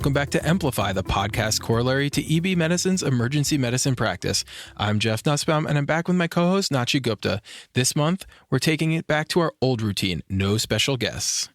Welcome back to Emplify, the podcast corollary to EB Medicine's emergency medicine practice. I'm Jeff Nusbaum, and I'm back with my co-host, Nachi Gupta. This month, we're taking it back to our old routine, no special guests.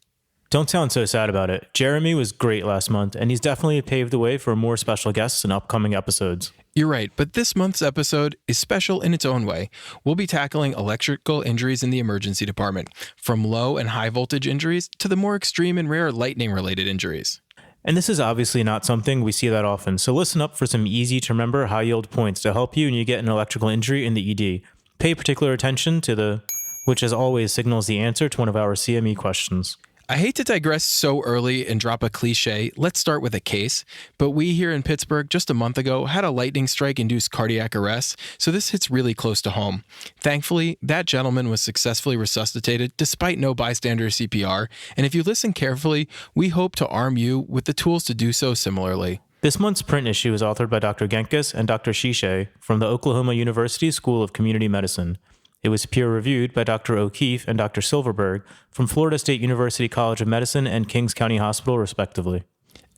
Don't sound so sad about it. Jeremy was great last month, and he's definitely paved the way for more special guests in upcoming episodes. You're right, but this month's episode is special in its own way. We'll be tackling electrical injuries in the emergency department, from low and high voltage injuries to the more extreme and rare lightning-related injuries. And this is obviously not something we see that often, so listen up for some easy to remember high-yield points to help you when you get an electrical injury in the ED. Pay particular attention to the, which as always signals the answer to one of our CME questions. I hate to digress so early and drop a cliche, let's start with a case, but we here in Pittsburgh just a month ago had a lightning strike induce cardiac arrest, so this hits really close to home. Thankfully, that gentleman was successfully resuscitated despite no bystander CPR, and if you listen carefully, we hope to arm you with the tools to do so similarly. This month's print issue is authored by Dr. Genkis and Dr. Shishay from the Oklahoma University School of Community Medicine. It was peer-reviewed by Dr. O'Keefe and Dr. Silverberg from Florida State University College of Medicine and Kings County Hospital, respectively.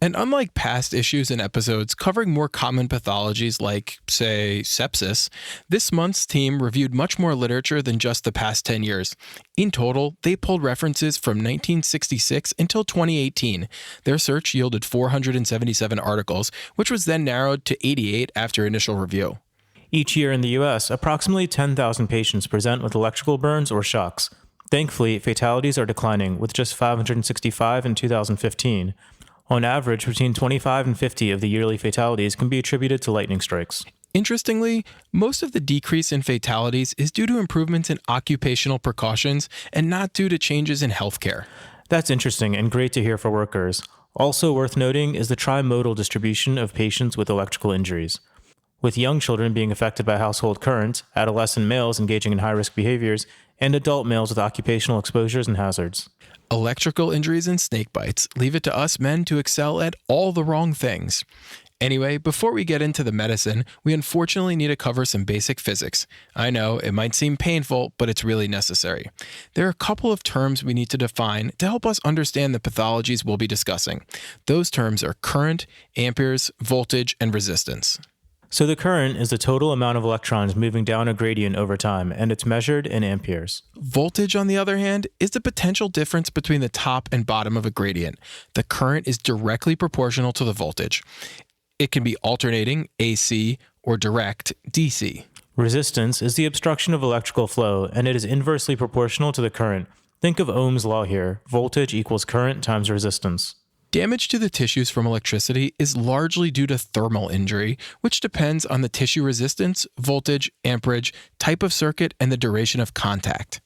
And unlike past issues and episodes covering more common pathologies like, say, sepsis, this month's team reviewed much more literature than just the past 10 years. In total, they pulled references from 1966 until 2018. Their search yielded 477 articles, which was then narrowed to 88 after initial review. Each year in the U.S., approximately 10,000 patients present with electrical burns or shocks. Thankfully, fatalities are declining, with just 565 in 2015. On average, between 25 and 50 of the yearly fatalities can be attributed to lightning strikes. Interestingly, most of the decrease in fatalities is due to improvements in occupational precautions and not due to changes in healthcare. That's interesting and great to hear for workers. Also worth noting is the trimodal distribution of patients with electrical injuries. With young children being affected by household currents, adolescent males engaging in high-risk behaviors, and adult males with occupational exposures and hazards. Electrical injuries and snake bites leave it to us men to excel at all the wrong things. Anyway, before we get into the medicine, we unfortunately need to cover some basic physics. I know, it might seem painful, but it's really necessary. There are a couple of terms we need to define to help us understand the pathologies we'll be discussing. Those terms are current, amperes, voltage, and resistance. So the current is the total amount of electrons moving down a gradient over time, and it's measured in amperes. Voltage, on the other hand, is the potential difference between the top and bottom of a gradient. The current is directly proportional to the voltage. It can be alternating, AC, or direct, DC. Resistance is the obstruction of electrical flow, and it is inversely proportional to the current. Think of Ohm's law here. Voltage equals current times resistance. Damage to the tissues from electricity is largely due to thermal injury, which depends on the tissue resistance, voltage, amperage, type of circuit, and the duration of contact.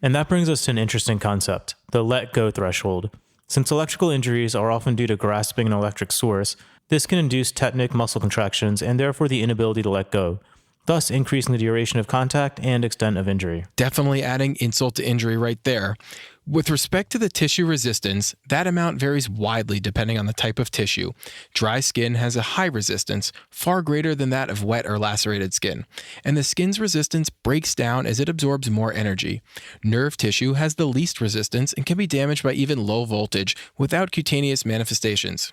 And that brings us to an interesting concept, the let-go threshold. Since electrical injuries are often due to grasping an electric source, this can induce tetanic muscle contractions and therefore the inability to let go, thus increasing the duration of contact and extent of injury. Definitely adding insult to injury right there. With respect to the tissue resistance, that amount varies widely depending on the type of tissue. Dry skin has a high resistance, far greater than that of wet or lacerated skin, and the skin's resistance breaks down as it absorbs more energy. Nerve tissue has the least resistance and can be damaged by even low voltage without cutaneous manifestations.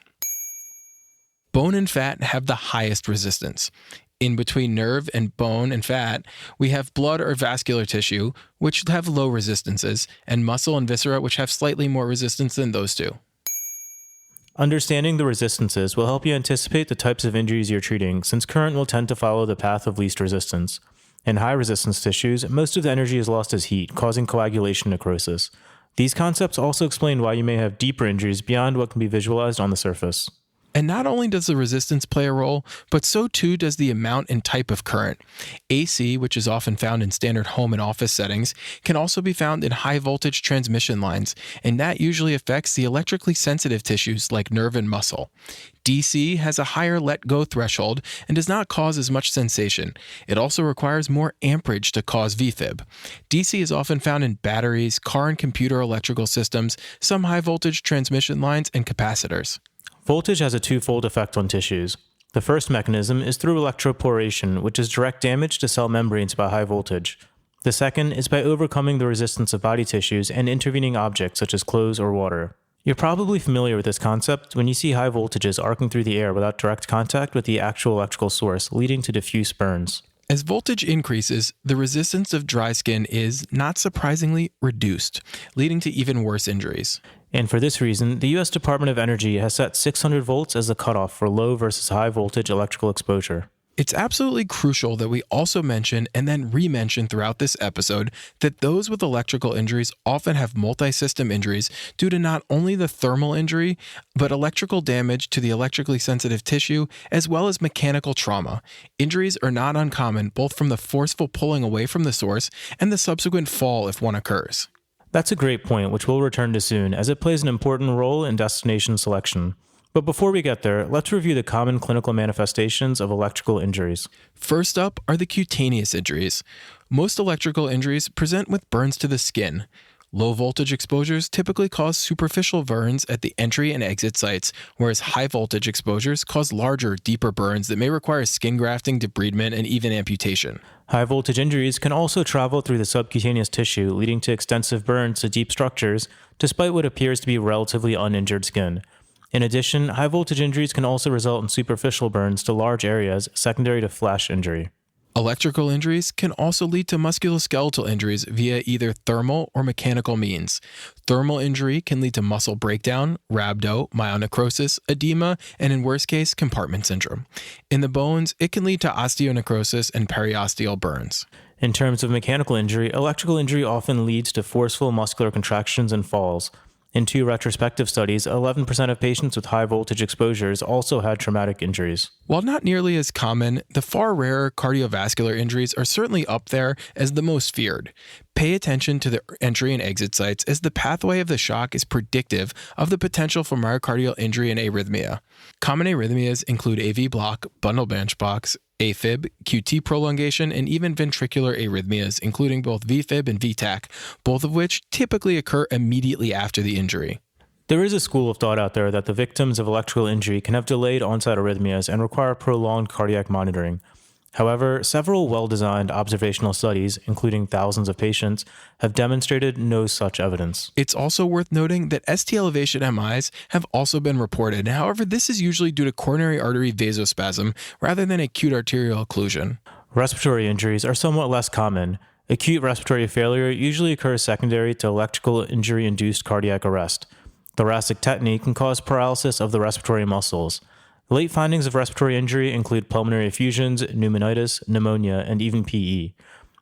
Bone and fat have the highest resistance. In between nerve and bone and fat, we have blood or vascular tissue, which have low resistances, and muscle and viscera, which have slightly more resistance than those two. Understanding the resistances will help you anticipate the types of injuries you're treating, since current will tend to follow the path of least resistance. In high-resistance tissues, most of the energy is lost as heat, causing coagulation necrosis. These concepts also explain why you may have deeper injuries beyond what can be visualized on the surface. And not only does the resistance play a role, but so too does the amount and type of current. AC, which is often found in standard home and office settings, can also be found in high voltage transmission lines, and that usually affects the electrically sensitive tissues like nerve and muscle. DC has a higher let-go threshold and does not cause as much sensation. It also requires more amperage to cause VFib. DC is often found in batteries, car and computer electrical systems, some high voltage transmission lines, and capacitors. Voltage has a twofold effect on tissues. The first mechanism is through electroporation, which is direct damage to cell membranes by high voltage. The second is by overcoming the resistance of body tissues and intervening objects such as clothes or water. You're probably familiar with this concept when you see high voltages arcing through the air without direct contact with the actual electrical source, leading to diffuse burns. As voltage increases, the resistance of dry skin is, not surprisingly, reduced, leading to even worse injuries. And for this reason, the U.S. Department of Energy has set 600 volts as the cutoff for low versus high voltage electrical exposure. It's absolutely crucial that we also mention and then re-mention throughout this episode that those with electrical injuries often have multi-system injuries due to not only the thermal injury, but electrical damage to the electrically sensitive tissue, as well as mechanical trauma. Injuries are not uncommon both from the forceful pulling away from the source and the subsequent fall if one occurs. That's a great point, which we'll return to soon, as it plays an important role in destination selection. But before we get there, let's review the common clinical manifestations of electrical injuries. First up are the cutaneous injuries. Most electrical injuries present with burns to the skin. Low voltage exposures typically cause superficial burns at the entry and exit sites, whereas high voltage exposures cause larger, deeper burns that may require skin grafting, debridement, and even amputation. High voltage injuries can also travel through the subcutaneous tissue, leading to extensive burns to deep structures, despite what appears to be relatively uninjured skin. In addition, high voltage injuries can also result in superficial burns to large areas, secondary to flash injury. Electrical injuries can also lead to musculoskeletal injuries via either thermal or mechanical means. Thermal injury can lead to muscle breakdown, rhabdo, myonecrosis, edema, and in worst case, compartment syndrome. In the bones, it can lead to osteonecrosis and periosteal burns. In terms of mechanical injury, electrical injury often leads to forceful muscular contractions and falls. In 2 retrospective studies, 11% of patients with high voltage exposures also had traumatic injuries. While not nearly as common, the far rarer cardiovascular injuries are certainly up there as the most feared. Pay attention to the entry and exit sites, as the pathway of the shock is predictive of the potential for myocardial injury and arrhythmia. Common arrhythmias include AV block, bundle branch blocks, AFib, QT prolongation, and even ventricular arrhythmias, including both VFib and VTAC, both of which typically occur immediately after the injury. There is a school of thought out there that the victims of electrical injury can have delayed onset arrhythmias and require prolonged cardiac monitoring. However, several well-designed observational studies, including thousands of patients, have demonstrated no such evidence. It's also worth noting that ST elevation MIs have also been reported. However, this is usually due to coronary artery vasospasm rather than acute arterial occlusion. Respiratory injuries are somewhat less common. Acute respiratory failure usually occurs secondary to electrical injury-induced cardiac arrest. Thoracic tetany can cause paralysis of the respiratory muscles. Late findings of respiratory injury include pulmonary effusions, pneumonitis, pneumonia, and even PE.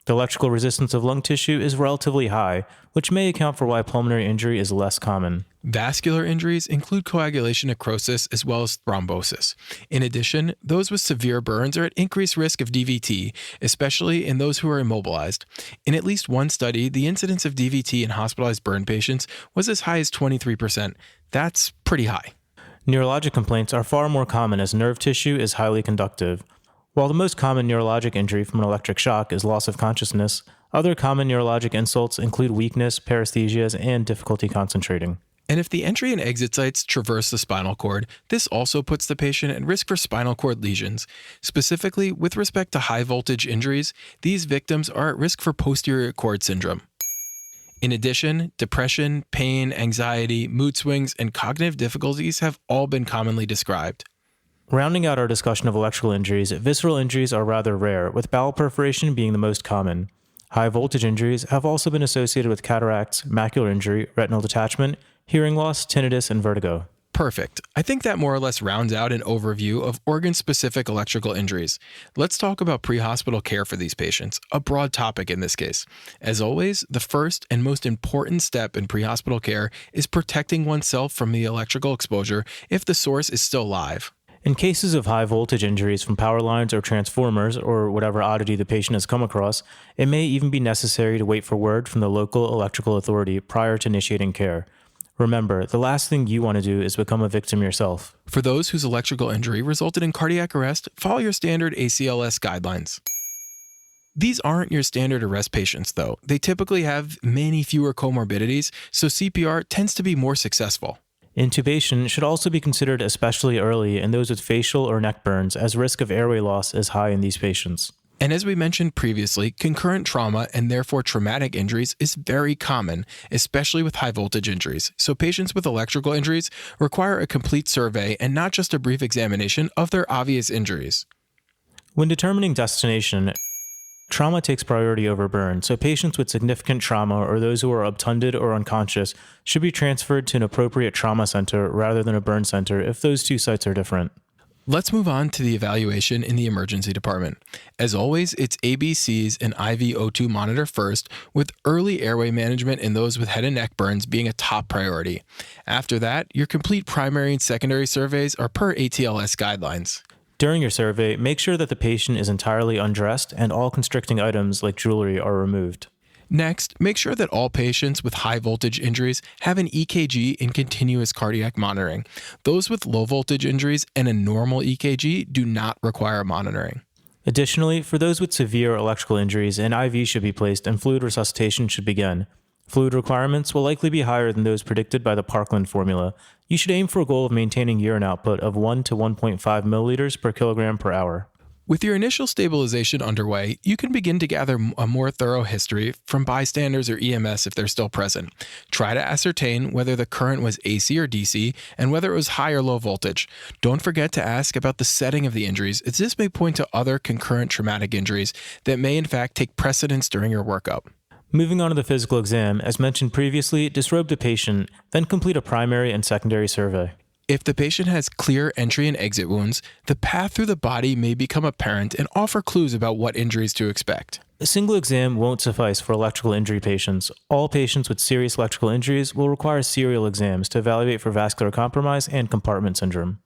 The electrical resistance of lung tissue is relatively high, which may account for why pulmonary injury is less common. Vascular injuries include coagulation necrosis as well as thrombosis. In addition, those with severe burns are at increased risk of DVT, especially in those who are immobilized. In at least one study, the incidence of DVT in hospitalized burn patients was as high as 23%. That's pretty high. Neurologic complaints are far more common as nerve tissue is highly conductive. While the most common neurologic injury from an electric shock is loss of consciousness, other common neurologic insults include weakness, paresthesias, and difficulty concentrating. And if the entry and exit sites traverse the spinal cord, this also puts the patient at risk for spinal cord lesions. Specifically, with respect to high voltage injuries, these victims are at risk for posterior cord syndrome. In addition, depression, pain, anxiety, mood swings, and cognitive difficulties have all been commonly described. Rounding out our discussion of electrical injuries, visceral injuries are rather rare, with bowel perforation being the most common. High voltage injuries have also been associated with cataracts, macular injury, retinal detachment, hearing loss, tinnitus, and vertigo. Perfect. I think that more or less rounds out an overview of organ-specific electrical injuries. Let's talk about pre-hospital care for these patients, a broad topic in this case. As always, the first and most important step in pre-hospital care is protecting oneself from the electrical exposure if the source is still live. In cases of high voltage injuries from power lines or transformers, or whatever oddity the patient has come across, it may even be necessary to wait for word from the local electrical authority prior to initiating care. Remember, the last thing you want to do is become a victim yourself. For those whose electrical injury resulted in cardiac arrest, follow your standard ACLS guidelines. These aren't your standard arrest patients, though. They typically have many fewer comorbidities, so CPR tends to be more successful. Intubation should also be considered especially early in those with facial or neck burns, as risk of airway loss is high in these patients. And as we mentioned previously, concurrent trauma and therefore traumatic injuries is very common, especially with high voltage injuries. So patients with electrical injuries require a complete survey and not just a brief examination of their obvious injuries. When determining destination, trauma takes priority over burn, so patients with significant trauma or those who are obtunded or unconscious should be transferred to an appropriate trauma center rather than a burn center if those two sites are different. Let's move on to the evaluation in the emergency department. As always, it's ABCs and IV O2 monitor first, with early airway management in those with head and neck burns being a top priority. After that, your complete primary and secondary surveys are per ATLS guidelines. During your survey, make sure that the patient is entirely undressed and all constricting items like jewelry are removed. Next, make sure that all patients with high voltage injuries have an EKG and continuous cardiac monitoring. Those with low voltage injuries and a normal EKG do not require monitoring. Additionally, for those with severe electrical injuries, an IV should be placed and fluid resuscitation should begin. Fluid requirements will likely be higher than those predicted by the Parkland formula. You should aim for a goal of maintaining urine output of 1 to 1.5 milliliters per kilogram per hour. With your initial stabilization underway, you can begin to gather a more thorough history from bystanders or EMS if they're still present. Try to ascertain whether the current was AC or DC and whether it was high or low voltage. Don't forget to ask about the setting of the injuries, as this may point to other concurrent traumatic injuries that may in fact take precedence during your workup. Moving on to the physical exam, as mentioned previously, disrobe the patient, then complete a primary and secondary survey. If the patient has clear entry and exit wounds, the path through the body may become apparent and offer clues about what injuries to expect. A single exam won't suffice for electrical injury patients. All patients with serious electrical injuries will require serial exams to evaluate for vascular compromise and compartment syndrome.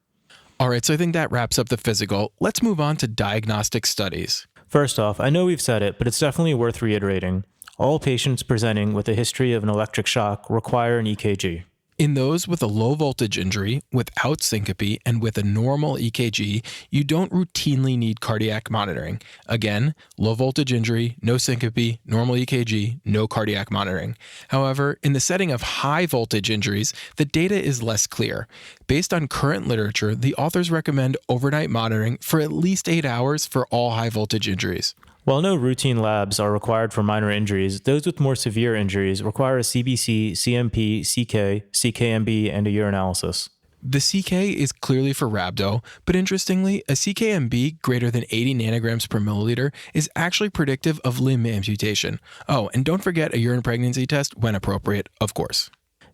All right, so I think that wraps up the physical. Let's move on to diagnostic studies. First off, I know we've said it, but it's definitely worth reiterating. All patients presenting with a history of an electric shock require an EKG. In those with a low voltage injury, without syncope, and with a normal EKG, you don't routinely need cardiac monitoring. Again, low voltage injury, no syncope, normal EKG, no cardiac monitoring. However, in the setting of high voltage injuries, the data is less clear. Based on current literature, the authors recommend overnight monitoring for at least 8 hours for all high voltage injuries. While no routine labs are required for minor injuries, those with more severe injuries require a CBC, CMP, CK, CKMB, and a urinalysis. The CK is clearly for rhabdo, but interestingly, a CKMB greater than 80 nanograms per milliliter is actually predictive of limb amputation. Oh, and don't forget a urine pregnancy test when appropriate, of course.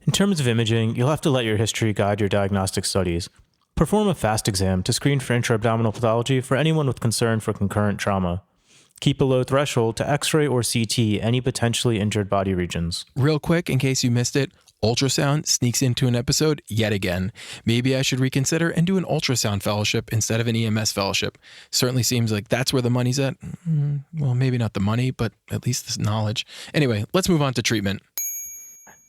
In terms of imaging, you'll have to let your history guide your diagnostic studies. Perform a FAST exam to screen for intra-abdominal pathology for anyone with concern for concurrent trauma. Keep a low threshold to X-ray or CT any potentially injured body regions. Real quick, in case you missed it, ultrasound sneaks into an episode yet again. Maybe I should reconsider and do an ultrasound fellowship instead of an EMS fellowship. Certainly seems like that's where the money's at. Well, maybe not the money, but at least this knowledge. Anyway, let's move on to treatment.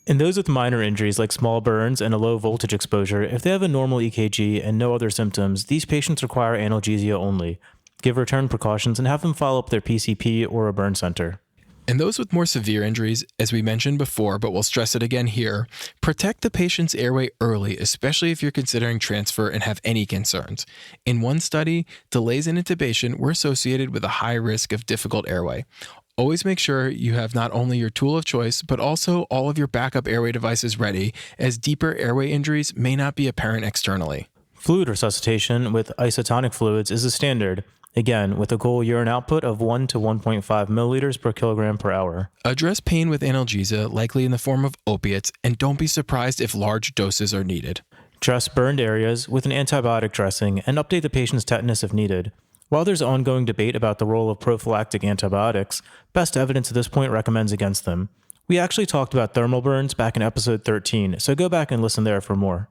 In those with minor injuries like small burns and a low voltage exposure, if they have a normal EKG and no other symptoms, these patients require analgesia only. Give return precautions and have them follow up their PCP or a burn center. And those with more severe injuries, as we mentioned before, but we'll stress it again here, protect the patient's airway early, especially if you're considering transfer and have any concerns. In one study, delays in intubation were associated with a high risk of difficult airway. Always make sure you have not only your tool of choice, but also all of your backup airway devices ready, as deeper airway injuries may not be apparent externally. Fluid resuscitation with isotonic fluids is a standard. Again, with a goal urine output of 1 to 1.5 milliliters per kilogram per hour. Address pain with analgesia, likely in the form of opiates, and don't be surprised if large doses are needed. Dress burned areas with an antibiotic dressing and update the patient's tetanus if needed. While there's ongoing debate about the role of prophylactic antibiotics, best evidence at this point recommends against them. We actually talked about thermal burns back in episode 13, so go back and listen there for more.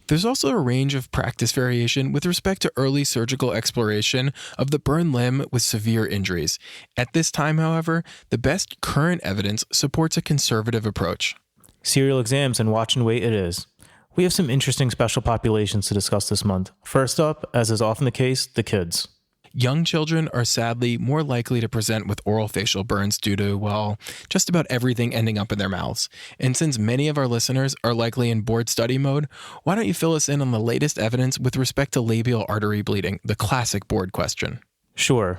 There's also a range of practice variation with respect to early surgical exploration of the burn limb with severe injuries. At this time, however, the best current evidence supports a conservative approach. Serial exams and watch and wait it is. We have some interesting special populations to discuss this month. First up, as is often the case, the kids. Young children are sadly more likely to present with oral facial burns due to, well, just about everything ending up in their mouths. And since many of our listeners are likely in board study mode, why don't you fill us in on the latest evidence with respect to labial artery bleeding, the classic board question? Sure.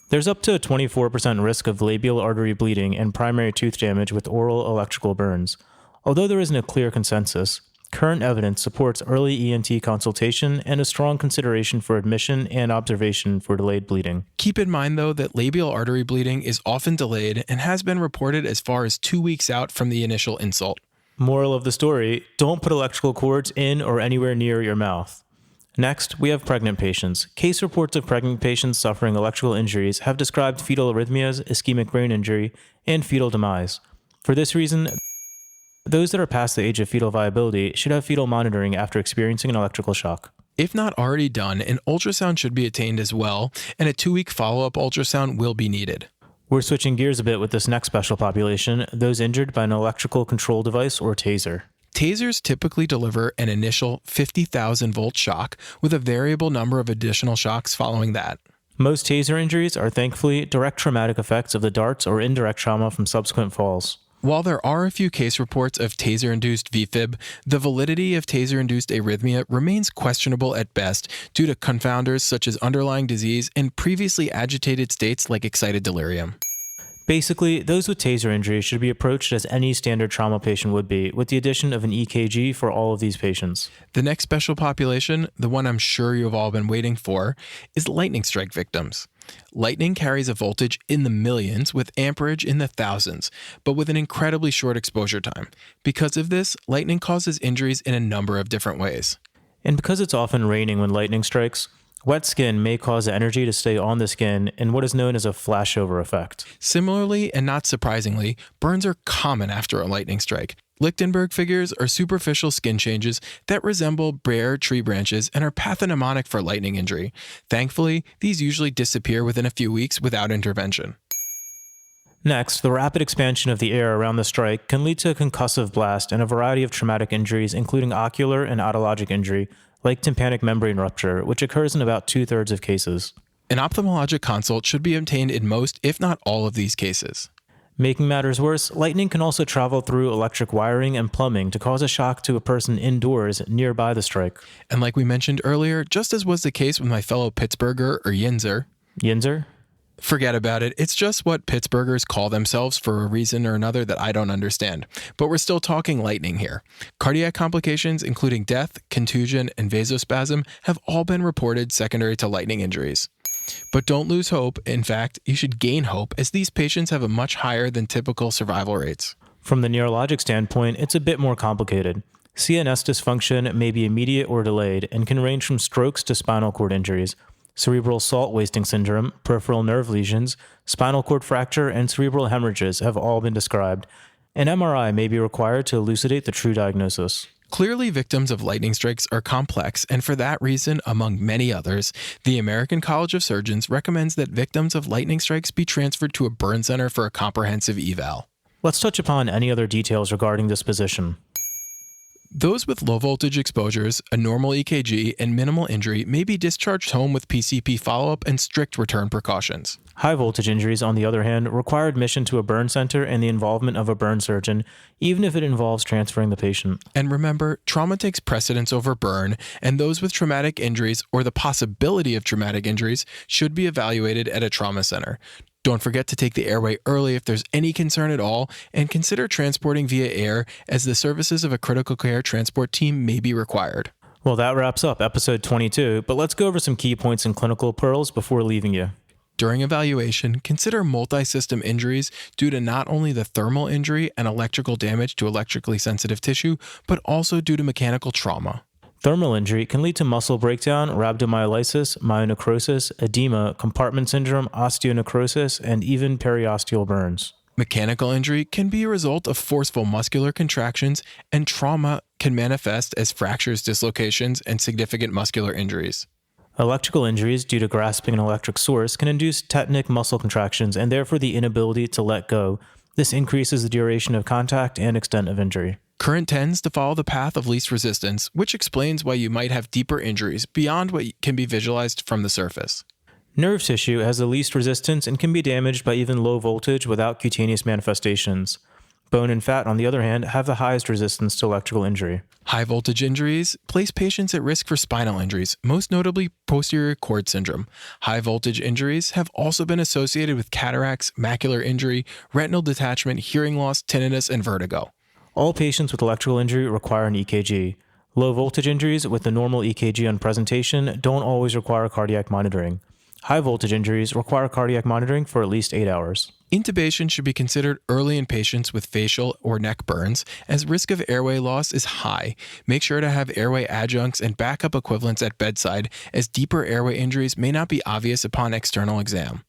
There's up to a 24% risk of labial artery bleeding and primary tooth damage with oral electrical burns. Although there isn't a clear consensus, current evidence supports early ENT consultation and a strong consideration for admission and observation for delayed bleeding. Keep in mind, though, that labial artery bleeding is often delayed and has been reported as far as 2 weeks out from the initial insult. Moral of the story, don't put electrical cords in or anywhere near your mouth. Next, we have pregnant patients. Case reports of pregnant patients suffering electrical injuries have described fetal arrhythmias, ischemic brain injury, and fetal demise. For this reason, those that are past the age of fetal viability should have fetal monitoring after experiencing an electrical shock. If not already done, an ultrasound should be attained as well, and a 2-week follow-up ultrasound will be needed. We're switching gears a bit with this next special population, those injured by an electrical control device or taser. Tasers typically deliver an initial 50,000 volt shock with a variable number of additional shocks following that. Most taser injuries are thankfully direct traumatic effects of the darts or indirect trauma from subsequent falls. While there are a few case reports of taser-induced VFib, the validity of taser-induced arrhythmia remains questionable at best due to confounders such as underlying disease and previously agitated states like excited delirium. Basically, those with taser injuries should be approached as any standard trauma patient would be, with the addition of an EKG for all of these patients. The next special population, the one I'm sure you've all been waiting for, is lightning strike victims. Lightning carries a voltage in the millions with amperage in the thousands, but with an incredibly short exposure time. Because of this, lightning causes injuries in a number of different ways. And because it's often raining when lightning strikes, wet skin may cause the energy to stay on the skin in what is known as a flashover effect. Similarly, and not surprisingly, burns are common after a lightning strike. Lichtenberg figures are superficial skin changes that resemble bare tree branches and are pathognomonic for lightning injury. Thankfully, these usually disappear within a few weeks without intervention. Next, the rapid expansion of the air around the strike can lead to a concussive blast and a variety of traumatic injuries, including ocular and otologic injury, like tympanic membrane rupture, which occurs in about 2/3 of cases. An ophthalmologic consult should be obtained in most, if not all, of these cases. Making matters worse, lightning can also travel through electric wiring and plumbing to cause a shock to a person indoors nearby the strike. And like we mentioned earlier, just as was the case with my fellow Pittsburgher or Yinzer, forget about it. It's just what Pittsburghers call themselves for a reason or another that I don't understand. But we're still talking lightning here. Cardiac complications, including death, contusion, and vasospasm, have all been reported secondary to lightning injuries. But don't lose hope. In fact, you should gain hope as these patients have a much higher than typical survival rates. From the neurologic standpoint, it's a bit more complicated. CNS dysfunction may be immediate or delayed and can range from strokes to spinal cord injuries. Cerebral salt wasting syndrome, peripheral nerve lesions, spinal cord fracture, and cerebral hemorrhages have all been described. An MRI may be required to elucidate the true diagnosis. Clearly, victims of lightning strikes are complex, and for that reason, among many others, the American College of Surgeons recommends that victims of lightning strikes be transferred to a burn center for a comprehensive eval. Let's touch upon any other details regarding this position. Those with low voltage exposures, a normal EKG, and minimal injury may be discharged home with PCP follow-up and strict return precautions. High voltage injuries, on the other hand, require admission to a burn center and the involvement of a burn surgeon, even if it involves transferring the patient. And remember, trauma takes precedence over burn, and those with traumatic injuries or the possibility of traumatic injuries should be evaluated at a trauma center. Don't forget to take the airway early if there's any concern at all, and consider transporting via air as the services of a critical care transport team may be required. Well, that wraps up episode 22, but let's go over some key points and clinical pearls before leaving you. During evaluation, consider multi-system injuries due to not only the thermal injury and electrical damage to electrically sensitive tissue, but also due to mechanical trauma. Thermal injury can lead to muscle breakdown, rhabdomyolysis, myonecrosis, edema, compartment syndrome, osteonecrosis, and even periosteal burns. Mechanical injury can be a result of forceful muscular contractions, and trauma can manifest as fractures, dislocations, and significant muscular injuries. Electrical injuries due to grasping an electric source can induce tetanic muscle contractions and therefore the inability to let go. This increases the duration of contact and extent of injury. Current tends to follow the path of least resistance, which explains why you might have deeper injuries beyond what can be visualized from the surface. Nerve tissue has the least resistance and can be damaged by even low voltage without cutaneous manifestations. Bone and fat, on the other hand, have the highest resistance to electrical injury. High voltage injuries place patients at risk for spinal injuries, most notably posterior cord syndrome. High voltage injuries have also been associated with cataracts, macular injury, retinal detachment, hearing loss, tinnitus, and vertigo. All patients with electrical injury require an EKG. Low voltage injuries with the normal EKG on presentation don't always require cardiac monitoring. High voltage injuries require cardiac monitoring for at least 8 hours. Intubation should be considered early in patients with facial or neck burns, as risk of airway loss is high. Make sure to have airway adjuncts and backup equivalents at bedside, as deeper airway injuries may not be obvious upon external exam.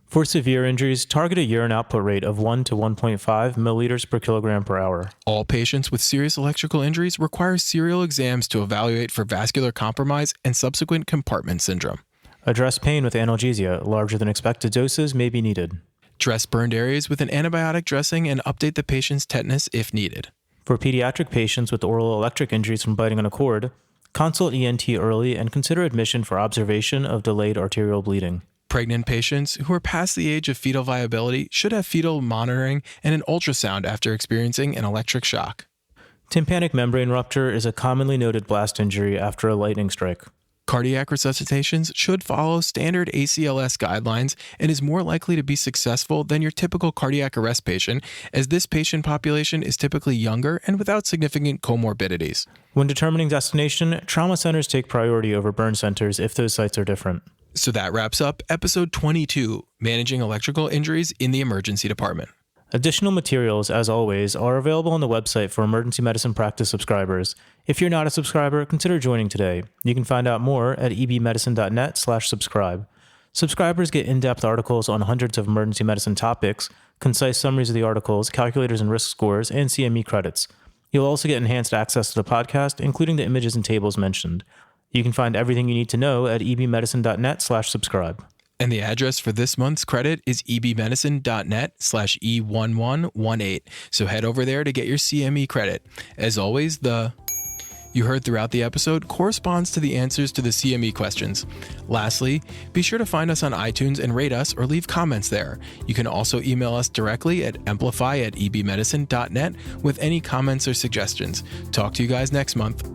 For severe injuries, target a urine output rate of 1 to 1.5 milliliters per kilogram per hour. All patients with serious electrical injuries require serial exams to evaluate for vascular compromise and subsequent compartment syndrome. Address pain with analgesia. Larger than expected doses may be needed. Dress burned areas with an antibiotic dressing and update the patient's tetanus if needed. For pediatric patients with oral electric injuries from biting on a cord, consult ENT early and consider admission for observation of delayed arterial bleeding. Pregnant patients who are past the age of fetal viability should have fetal monitoring and an ultrasound after experiencing an electric shock. Tympanic membrane rupture is a commonly noted blast injury after a lightning strike. Cardiac resuscitations should follow standard ACLS guidelines and is more likely to be successful than your typical cardiac arrest patient, as this patient population is typically younger and without significant comorbidities. When determining destination, trauma centers take priority over burn centers if those sites are different. So that wraps up episode 22, Managing Electrical Injuries in the Emergency Department. Additional materials, as always, are available on the website for emergency medicine practice subscribers. If you're not a subscriber, consider joining today. You can find out more at ebmedicine.net/subscribe. Subscribers get in-depth articles on hundreds of emergency medicine topics, concise summaries of the articles, calculators and risk scores, and CME credits. You'll also get enhanced access to the podcast, including the images and tables mentioned. You can find everything you need to know at ebmedicine.net/subscribe. And the address for this month's credit is ebmedicine.net/E1118. So head over there to get your CME credit. As always, the you heard throughout the episode corresponds to the answers to the CME questions. Lastly, be sure to find us on iTunes and rate us or leave comments there. You can also email us directly at Emplify@ebmedicine.net with any comments or suggestions. Talk to you guys next month.